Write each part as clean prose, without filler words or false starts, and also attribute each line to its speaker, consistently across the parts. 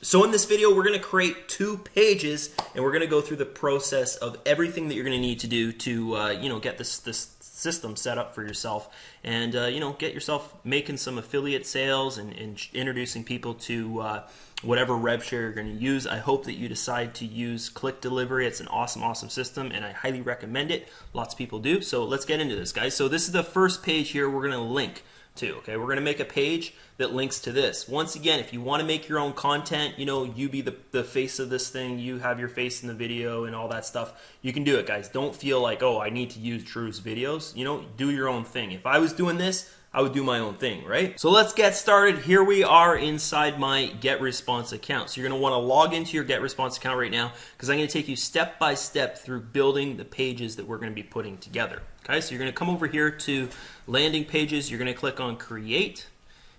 Speaker 1: So in this video, we're going to create 2 pages, and we're going to go through the process of everything that you're going to need to do to, get this system set up for yourself, and get yourself making some affiliate sales and introducing people to whatever rev share you're going to use. I hope that you decide to use Clikdelivery. It's an awesome system, and I highly recommend it. Lots of people do. So let's get into this, guys. So this is the first page here we're going to link to. Okay, we're going to make a page that links to this. Once again, if you want to make your own content, you be the face of this thing, you have your face in the video and all that stuff, you can do it, guys. Don't feel like, oh, I need to use Drew's videos. Do your own thing. If I was doing this, I would do my own thing, right? So let's get started. Here we are inside my GetResponse account. So you're going to want to log into your GetResponse account right now, because I'm going to take you step by step through building the pages that we're going to be putting together. Okay, so you're going to come over here to landing pages. You're going to click on create,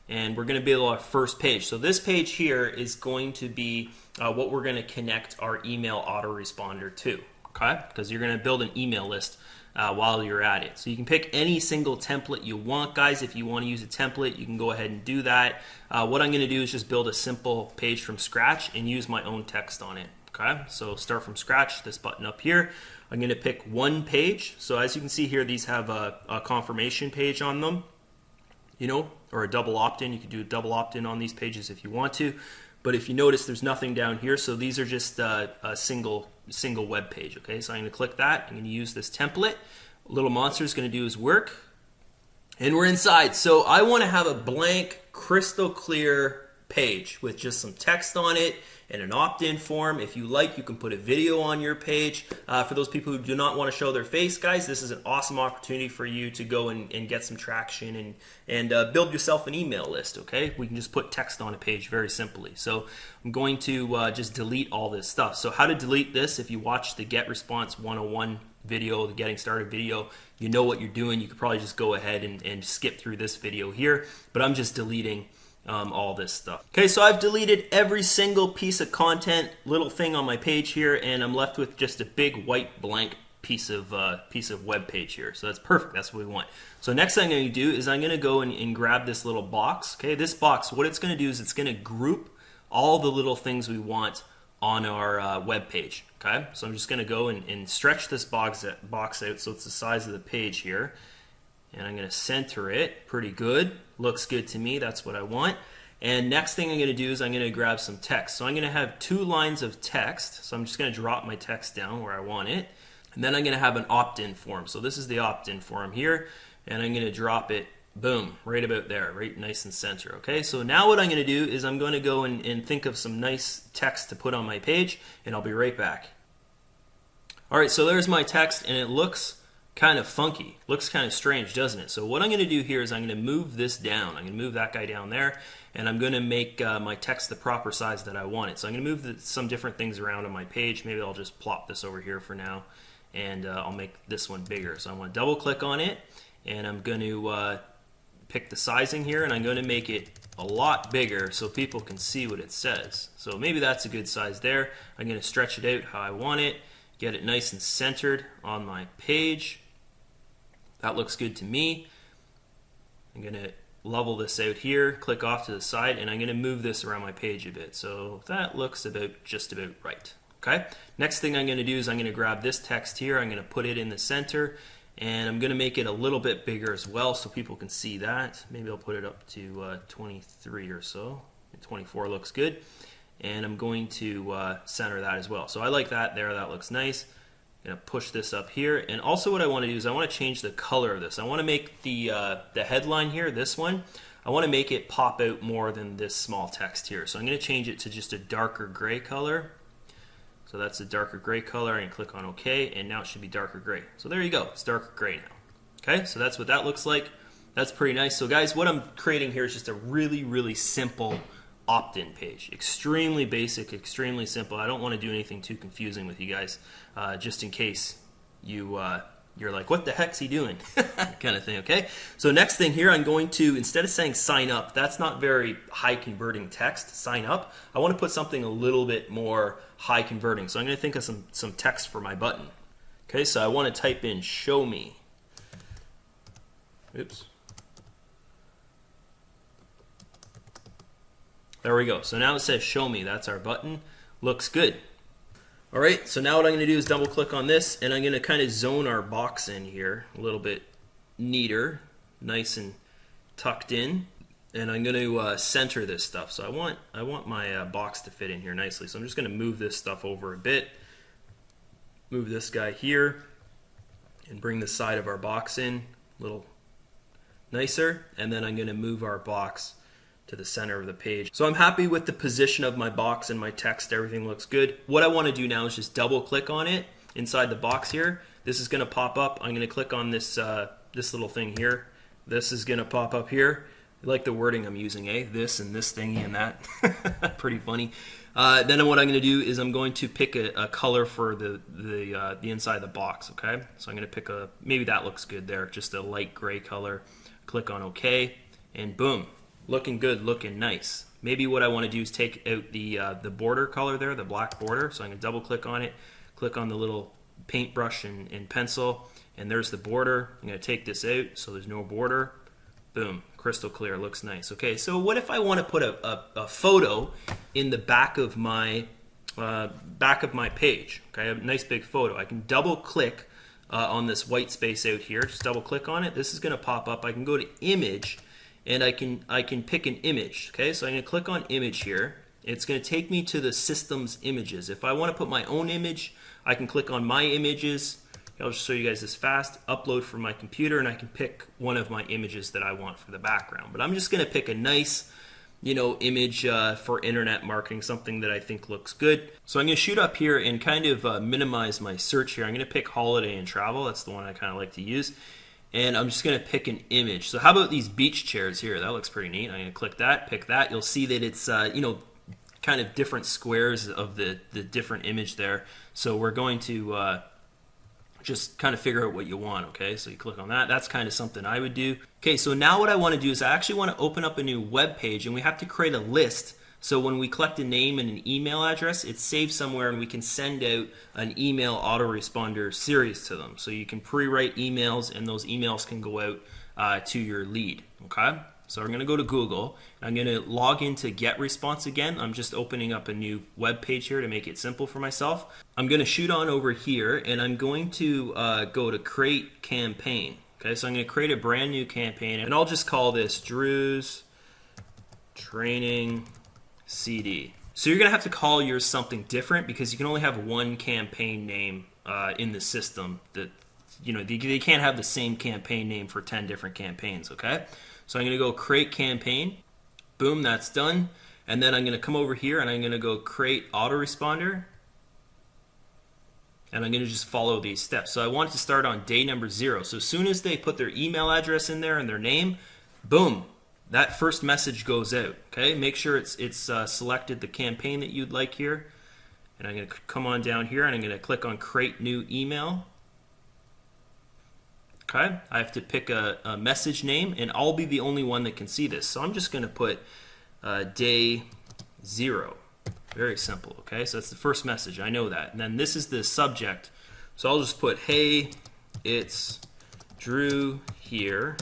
Speaker 1: and we're going to build our first page. So this page here is going to be what we're going to connect our email autoresponder to. Okay, because you're going to build an email list while you're at it. So you can pick any single template you want, guys. If you want to use a template, you can go ahead and do that. What I'm going to do is just build a simple page from scratch and use my own text on it. Okay, so start from scratch, this button up here. I'm going to pick one page. So as you can see here, these have a confirmation page on them, or a double opt-in. You can do a double opt-in on these pages if you want to. But if you notice, there's nothing down here. So these are just a single web page. Okay, so I'm going to click that. I'm going to use this template. Little Monster is going to do his work. And we're inside. So I want to have a blank, crystal clear page with just some text on it and an opt-in form. If you like, you can put a video on your page. For those people who do not want to show their face, guys, this is an awesome opportunity for you to go and get some traction and build yourself an email list, okay? We can just put text on a page very simply. So I'm going to just delete all this stuff. So how to delete this, if you watch the GetResponse 101 video, the Getting Started video, you know what you're doing. You could probably just go ahead and skip through this video here, but I'm just deleting all this stuff. Okay, so I've deleted every single piece of content, little thing on my page here, and I'm left with just a big white blank piece of web page here. So that's perfect. That's what we want. So next thing I'm going to do is I'm going to go and grab this little box. Okay, this box, what it's going to do is it's going to group all the little things we want on our web page. Okay, so I'm just going to go and stretch this box out so it's the size of the page here. And I'm going to center it pretty good. Looks good to me. That's what I want. And next thing I'm going to do is I'm going to grab some text. So I'm going to have 2 lines of text. So I'm just going to drop my text down where I want it. And then I'm going to have an opt-in form. So this is the opt-in form here. And I'm going to drop it, boom, right about there, right nice and center. Okay, so now what I'm going to do is I'm going to go and think of some nice text to put on my page, and I'll be right back. All right, so there's my text, and it looks kind of funky. Looks kind of strange, doesn't it? So what I'm going to do here is I'm going to move this down. I'm going to move that guy down there, and I'm going to make my text the proper size that I want it. So I'm going to move some different things around on my page. Maybe I'll just plop this over here for now, and I'll make this one bigger. So I'm going to double click on it, and I'm going to pick the sizing here, and I'm going to make it a lot bigger so people can see what it says. So maybe that's a good size there. I'm going to stretch it out how I want it, get it nice and centered on my page. That looks good to me. I'm going to level this out here, click off to the side, and I'm going to move this around my page a bit. So that looks just about right. Okay. Next thing I'm going to do is I'm going to grab this text here. I'm going to put it in the center, and I'm going to make it a little bit bigger as well so people can see that. Maybe I'll put it up to 23 or so. 24 looks good. And I'm going to center that as well. So I like that there. That looks nice. I'm going to push this up here. And also what I want to do is I want to change the color of this. I want to make the headline here, this one, I want to make it pop out more than this small text here. So I'm going to change it to just a darker gray color. So that's a darker gray color, and click on OK, and now it should be darker gray. So there you go. It's darker gray now. Okay, so that's what that looks like. That's pretty nice. So guys, what I'm creating here is just a really, really simple opt-in page. Extremely basic, extremely simple. I don't want to do anything too confusing with you guys, just in case you're like, what the heck's he doing? kind of thing, okay? So next thing here, I'm going to, instead of saying sign up, that's not very high converting text, sign up, I want to put something a little bit more high converting. So I'm going to think of some text for my button. Okay, so I want to type in show me. Oops. There we go. So now it says show me. That's our button. Looks good. All right, so now what I'm going to do is double click on this, and I'm going to kind of zone our box in here a little bit neater, nice and tucked in, and I'm going to center this stuff. So I want my box to fit in here nicely. So I'm just going to move this stuff over a bit, move this guy here, and bring the side of our box in a little nicer, and then I'm going to move our box to the center of the page. So I'm happy with the position of my box and my text. Everything looks good. What I want to do now is just double click on it inside the box here. This is going to pop up. I'm going to click on this this little thing here. This is going to pop up here. I like the wording I'm using, eh? This and this thingy and that. Pretty funny. Then what I'm going to do is I'm going to pick a color for the inside of the box. Okay, so I'm going to pick maybe that looks good there, just a light gray color. Click on OK, and boom. Looking good, looking nice. Maybe what I want to do is take out the border color there, the black border. So I'm going to double click on it, click on the little paintbrush and pencil, and there's the border. I'm going to take this out so there's no border. Boom, crystal clear, looks nice. Okay, so what if I want to put a photo in the back of my page? Okay, a nice big photo. I can double click on this white space out here. Just double click on it. This is going to pop up. I can go to image, and I can pick an image. Okay, so I'm going to click on image here. It's going to take me to the system's images. If I want to put my own image, I can click on my images. I'll just show you guys this fast. Upload from my computer, and I can pick one of my images that I want for the background. But I'm just going to pick a nice, image for internet marketing, something that I think looks good. So I'm going to shoot up here and kind of minimize my search here. I'm going to pick holiday and travel. That's the one I kind of like to use. And I'm just going to pick an image. So how about these beach chairs here? That looks pretty neat. I'm going to click that, pick that. You'll see that it's, kind of different squares of the different image there. So we're going to just kind of figure out what you want, okay? So you click on that. That's kind of something I would do. Okay, so now what I want to do is I actually want to open up a new web page, and we have to create a list. So when we collect a name and an email address, it's saved somewhere, and we can send out an email autoresponder series to them. So you can pre-write emails, and those emails can go out to your lead. Okay? So I'm going to go to Google. I'm going to log into GetResponse again. I'm just opening up a new web page here to make it simple for myself. I'm going to shoot on over here, and I'm going to go to Create Campaign. Okay, so I'm going to create a brand new campaign, and I'll just call this Drew's Training CD. So you're going to have to call yours something different because you can only have one campaign name in the system. That they can't have the same campaign name for 10 different campaigns, okay? So I'm going to go create campaign. Boom, that's done. And then I'm going to come over here and I'm going to go create autoresponder. And I'm going to just follow these steps. So I want it to start on day number 0. So as soon as they put their email address in there and their name, boom, that first message goes out. Okay, make sure it's selected the campaign that you'd like here. And I'm going to come on down here and I'm going to click on create new email. Okay, I have to pick a message name, and I'll be the only one that can see this. So I'm just going to put day 0. Very simple, okay? So that's the first message. I know that. And then this is the subject. So I'll just put, hey, it's Drew here.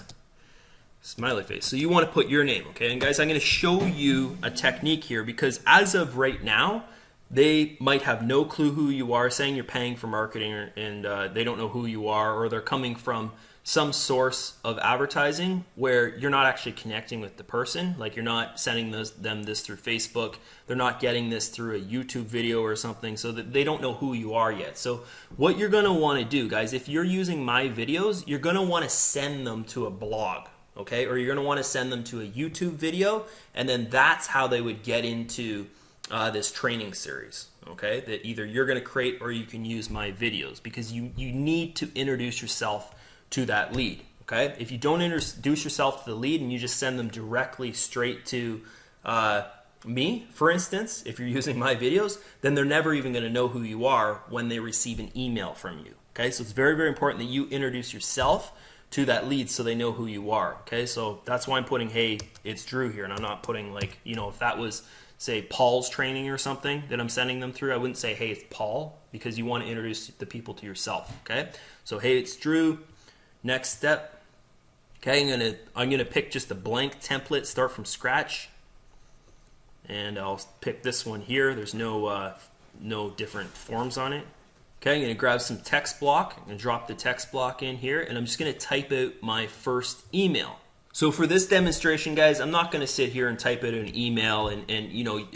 Speaker 1: Smiley face. So you want to put your name, okay? And guys, I'm going to show you a technique here because as of right now, they might have no clue who you are, saying you're paying for marketing, and they don't know who you are, or they're coming from some source of advertising where you're not actually connecting with the person. Like you're not sending them this through Facebook. They're not getting this through a YouTube video or something, so that they don't know who you are yet. So what you're going to want to do, guys, if you're using my videos, you're going to want to send them to a blog, okay? Or you're going to want to send them to a YouTube video, and then that's how they would get into this training series, okay, that either you're going to create or you can use my videos, because you need to introduce yourself to that lead, okay? If you don't introduce yourself to the lead and you just send them directly straight to me, for instance, if you're using my videos, then they're never even going to know who you are when they receive an email from you, okay? So it's very, very important that you introduce yourself to that lead so they know who you are, okay? So that's why I'm putting, hey, it's Drew here, and I'm not putting, like, if that was, say, Paul's training or something that I'm sending them through, I wouldn't say, hey, it's Paul, because you want to introduce the people to yourself, okay? So, hey, it's Drew. Next step, okay, I'm gonna pick just a blank template, start from scratch. and I'll pick this one here. There's no different forms on it. Okay, I'm going to grab some text block and drop the text block in here, and I'm just going to type out my first email. So for this demonstration, guys, I'm not going to sit here and type out an email and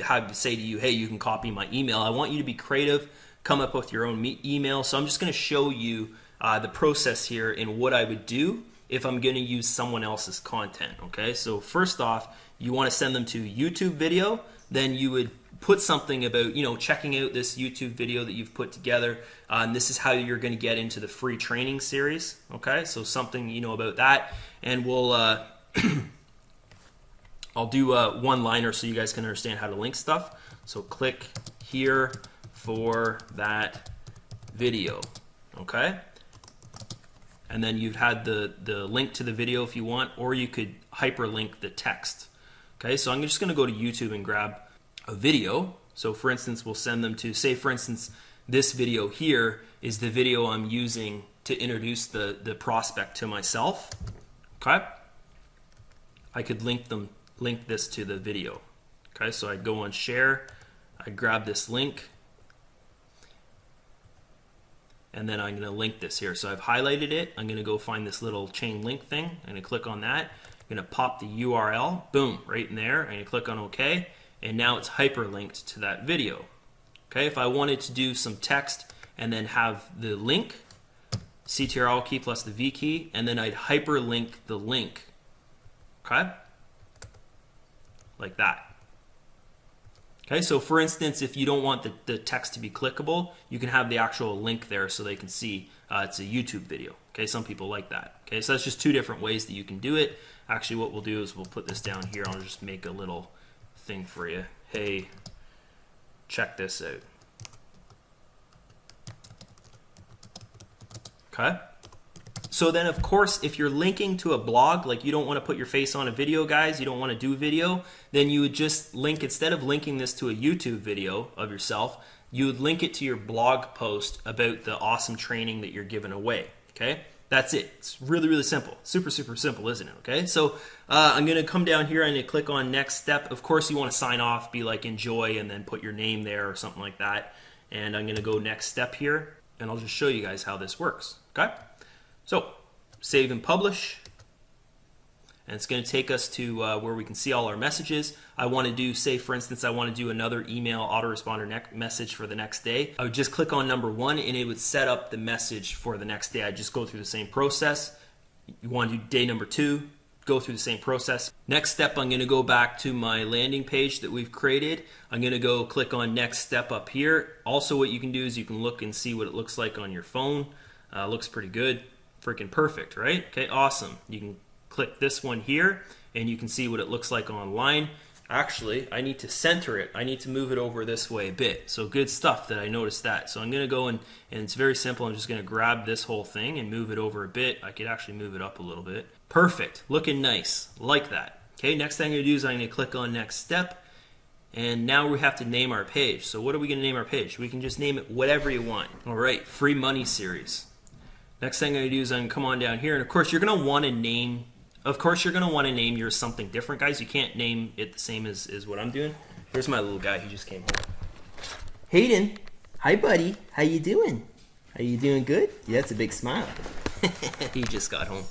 Speaker 1: have say to you, hey, you can copy my email. I want you to be creative, come up with your own email. So I'm just going to show you the process here and what I would do if I'm going to use someone else's content. Okay, so first off, you want to send them to YouTube video. Then you would put something about checking out this YouTube video that you've put together, and this is how you're going to get into the free training series. Okay, so something about that, and we'll I'll do a one-liner so you guys can understand how to link stuff. So click here for that video. Okay, and then you've had the link to the video if you want, or you could hyperlink the text. Okay, so I'm just going to go to YouTube and grab a video. So for instance, we'll send them to, say for instance, this video here is the video I'm using to introduce the prospect to myself. Okay, I could link this to the video. Okay, so I'd go on share, I'd grab this link, and then I'm going to link this here. So I've highlighted it. I'm going to go find this little chain link thing. I'm going to click on that. I'm going to pop the URL, boom, right in there. I'm going to click on OK, and now it's hyperlinked to that video. Okay, if I wanted to do some text and then have the link, CTRL key plus the V key, and then I'd hyperlink the link. Okay, like that. Okay, so for instance, if you don't want the text to be clickable, you can have the actual link there so they can see it's a YouTube video. Okay, some people like that. Okay, so that's just two different ways that you can do it. Actually, what we'll do is we'll put this down here. I'll just make a little thing for you. Hey, check this out. Okay. So then, of course, if you're linking to a blog, like you don't want to put your face on a video, guys, you don't want to do video, then you would just link, instead of linking this to a YouTube video of yourself, you would link it to your blog post about the awesome training that you're giving away. Okay. That's it. It's really, really simple. Super, super simple, isn't it? Okay, so I'm going to come down here and click on next step. Of course, you want to sign off, be like enjoy, and then put your name there or something like that. And I'm going to go next step here, and I'll just show you guys how this works. Okay, so save and publish. And it's going to take us to where we can see all our messages. I want to do, say for instance, I want to do another email autoresponder message for the next day. I would just click on number 1 and it would set up the message for the next day. I'd just go through the same process. You want to do day number 2, go through the same process. Next step, I'm going to go back to my landing page that we've created. I'm going to go click on next step up here. Also what you can do is you can look and see what it looks like on your phone. Looks pretty good. Freaking perfect, right? Okay, awesome. You can click this one here and you can see what it looks like online. Actually, I need to center it. I need to move it over this way a bit. So good stuff that I noticed that. So I'm going to go and it's very simple. I'm just going to grab this whole thing and move it over a bit. I could actually move it up a little bit. Perfect. Looking nice. Like that. Okay, next thing I'm going to do is I'm going to click on next step. And now we have to name our page. So what are we going to name our page? We can just name it whatever you want. All right, free money series. Next thing I'm going to do is I'm going to come on down here. And of course, you're going to want to name yours something different, guys. You can't name it the same as what I'm doing. Here's my little guy. He just came home. Hayden. Hi, buddy. How you doing? Are you doing good? Yeah, that's a big smile. He just got home.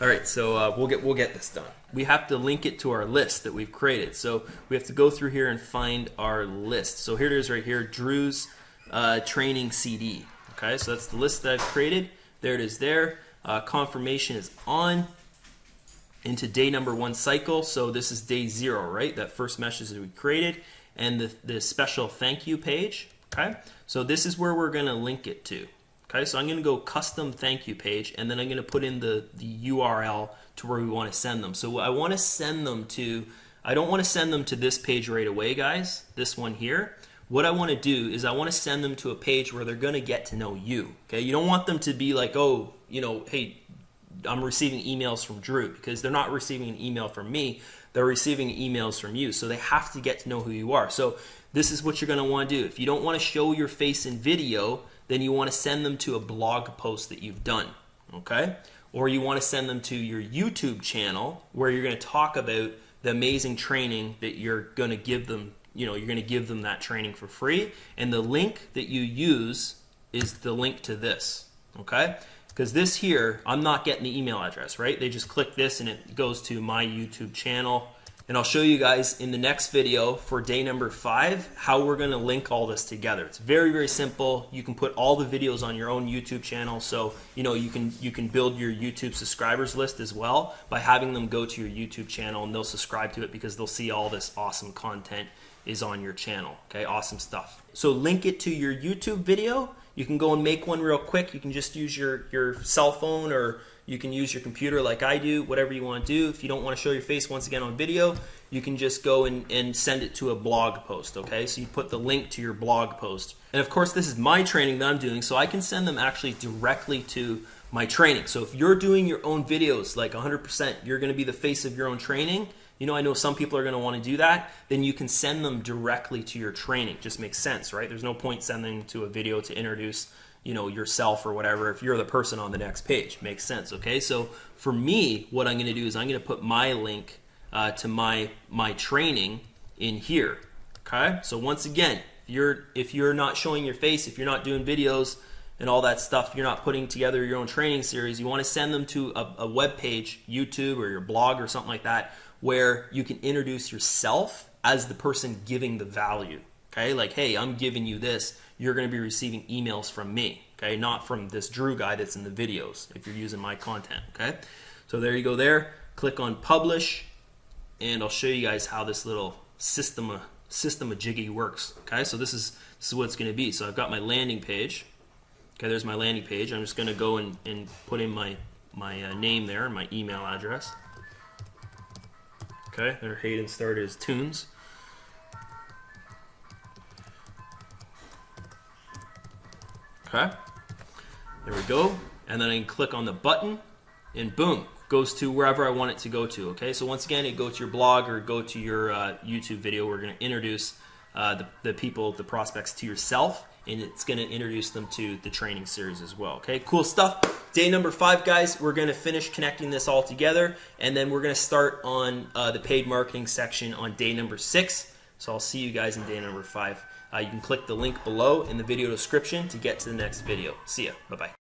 Speaker 1: All right, so we'll get this done. We have to link it to our list that we've created. So we have to go through here and find our list. So here it is right here, Drew's training CD. Okay, so that's the list that I've created. There it is there. Confirmation is on into day number 1 cycle. So this is day 0, right? That first message that we created, and the special thank you page. Okay, so this is where we're going to link it to. Okay, so I'm going to go custom thank you page, and then I'm going to put in the URL to where we want to send them. So I want to send them to, I don't want to send them to this page right away, guys, this one here. What I want to do is I want to send them to a page where they're going to get to know you. Okay, you don't want them to be like, oh, hey, I'm receiving emails from Drew, because they're not receiving an email from me. They're receiving emails from you. So they have to get to know who you are. So this is what you're going to want to do. If you don't want to show your face in video, then you want to send them to a blog post that you've done. Okay? Or you want to send them to your YouTube channel where you're going to talk about the amazing training that you're going to give them. You're going to give them that training for free, and the link that you use is the link to this, okay? Because this here, I'm not getting the email address, right? They just click this and it goes to my YouTube channel. And I'll show you guys in the next video for day number 5 how we're going to link all this together. It's very, very simple. You can put all the videos on your own YouTube channel, so you can build your YouTube subscribers list as well by having them go to your YouTube channel, and they'll subscribe to it because they'll see all this awesome content is on your channel. Okay, awesome stuff. So link it to your YouTube video. You can go and make one real quick. You can just use your cell phone, or you can use your computer like I do, whatever you want to do. If you don't want to show your face once again on video, you can just go and send it to a blog post, okay? So you put the link to your blog post. And of course, this is my training that I'm doing, so I can send them actually directly to my training. So if you're doing your own videos, like 100%, you're going to be the face of your own training. I know some people are going to want to do that. Then you can send them directly to your training. Just makes sense, right? There's no point sending to a video to introduce yourself or whatever if you're the person on the next page. Makes sense, okay? So for me, what I'm going to do is I'm going to put my link to my training in here, okay? So once again, if you're not showing your face, if you're not doing videos and all that stuff, you're not putting together your own training series, you want to send them to a web page, YouTube or your blog or something like that, where you can introduce yourself as the person giving the value, okay? Like, hey, I'm giving you this. You're going to be receiving emails from me, okay? Not from this Drew guy that's in the videos if you're using my content, okay? So there you go there. Click on publish, and I'll show you guys how this little system of Jiggy works, okay? So this is what it's going to be. So I've got my landing page. Okay, there's my landing page. I'm just going to go and put in my name there and my email address. Okay, there Hayden started his tunes. Okay, there we go. And then I can click on the button, and boom, goes to wherever I want it to go to. Okay, so once again, it go to your blog or go to your YouTube video. We're going to introduce the people, the prospects to yourself, and it's going to introduce them to the training series as well. Okay, cool stuff. Day number 5, guys, we're going to finish connecting this all together, and then we're going to start on the paid marketing section on day number 6. So I'll see you guys in day number 5. You can click the link below in the video description to get to the next video. See ya. Bye-bye.